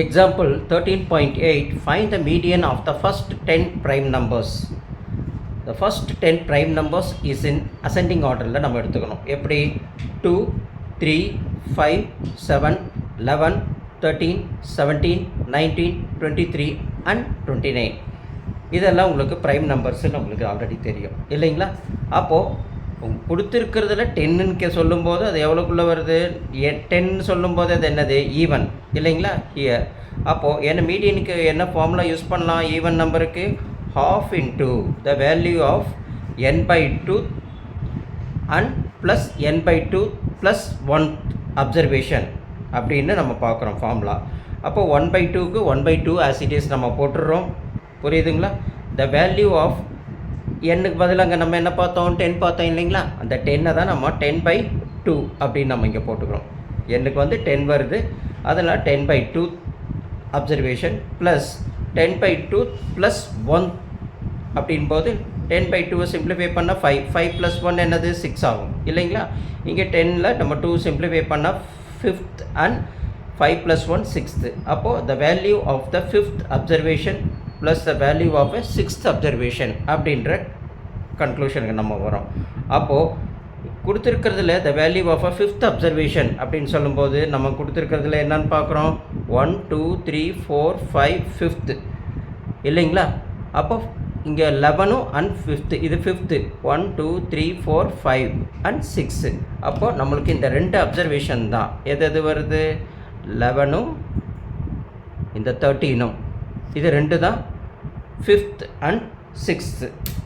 Example 13.8, find the median of the first 10 prime numbers. The first 10 prime numbers is in ascending order. நம்ம எடுத்துக்கணும். எப்படி 2, 3, 5, 7, 11, 13, 17, 19, 23 and 29. இதெல்லாம் உங்களுக்கு prime நம்பர்ஸ்ன்னு உங்களுக்கு already தெரியும் இல்லைங்களா? அப்போது கொடுத்துருக்கிறதுல டென்னுன்னு சொல்லும்போது அது எவ்வளோக்குள்ளே வருது? 10 சொல்லும்போது அது என்னது? ஈவன் இல்லைங்களா? ஹியர் அப்போது என்ன மீடியனுக்கு என்ன ஃபார்முலா யூஸ் பண்ணலாம்? ஈவன் நம்பருக்கு half into the value of n by 2 and plus n by 2 plus 1 observation அப்படின்னு நம்ம பார்க்குறோம் ஃபார்முலா. அப்போ 1 by 2க்கு 1 by 2 as it is நம்ம போட்டுடுறோம். புரியுதுங்களா? the value of என்னுக்கு பதில் அங்கே நம்ம என்ன பார்த்தோம்? 10 பார்த்தோம் இல்லைங்களா? அந்த 10 தான் நம்ம 10 by 2 அப்படின்னு நம்ம இங்கே போட்டுக்கிறோம். என்னுக்கு வந்து 10 வருது, அதனால் 10 by 2 observation plus 10 by 2 plus 1 அப்படின் போது 10 by 2 சிம்பிளிஃபை பண்ணால் 5 plus 1 என்னது? 6 ஆகும் இல்லைங்களா? இங்கே 10ல் நம்ம 2 சிம்பிளிஃபை பண்ணால் 5th and 5 plus 1 6th. அப்போது the value of the 5th observation plus the value of a 6th observation அப்படின்ற கன்க்ளூஷனுக்கு நம்ம வரோம். அப்போது கொடுத்துருக்கிறதுல the value of a 5th observation அப்படின்னு சொல்லும்போது நம்ம கொடுத்துருக்கிறதுல என்னன்னு பார்க்குறோம்? 1, 2, 3, 4, 5, 5th இல்லைங்களா? அப்போ இங்கே 11 and 5th, இது 5th 1, 2, 3, 4, 5 and 6. அப்போது நம்மளுக்கு இந்த 2 அப்சர்வேஷன் தான் எது வருது? 11 இந்த 13 இது 2 தான் 5th and 6th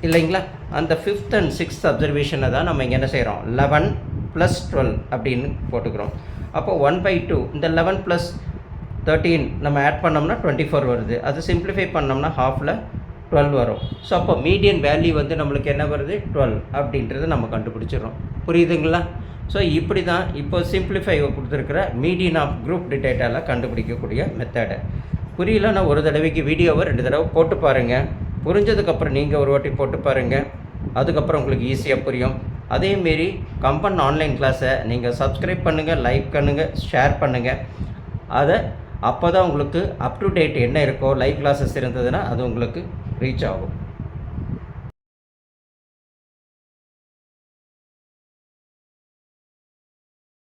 இல்லைங்களா? அந்த 5th and 6th அப்சர்வேஷனை தான் நம்ம இங்கே என்ன செய்கிறோம்? 11 + 12 அப்படின்னு போட்டுக்கிறோம். அப்போ 1 by 2 இந்த 11 + 13 நம்ம ஆட் பண்ணோம்னா 24 வருது. அது சிம்பிளிஃபை பண்ணோம்னா ஹாஃபில் 12 வரும். ஸோ அப்போ மீடியன் வேல்யூ வந்து நம்மளுக்கு என்ன வருது? 12 அப்படின்றது நம்ம கண்டுபிடிச்சிடறோம். புரியுதுங்களா? ஸோ இப்படி தான் இப்போ சிம்பிளிஃபை கொடுத்துருக்கிற மீடியன் ஆஃப் குரூப் டேட்டாவில் கண்டுபிடிக்கக்கூடிய மெத்தடு. புரியலன்னா ஒரு தடவைக்கு வீடியோவை 2 தடவை போட்டு பாருங்கள். புரிஞ்சதுக்கப்புறம் நீங்கள் ஒரு வாட்டி போட்டு பாருங்கள். அதுக்கப்புறம் உங்களுக்கு ஈஸியாக புரியும். அதேமாரி கம்பன் ஆன்லைன் கிளாஸை நீங்கள் சப்ஸ்கிரைப் பண்ணுங்கள், லைக் பண்ணுங்கள், ஷேர் பண்ணுங்கள். அதை அப்போ தான் உங்களுக்கு அப் டு டேட் என்ன இருக்கோ லைவ் கிளாஸஸ் இருந்ததுன்னா அது உங்களுக்கு ரீச் ஆகும்.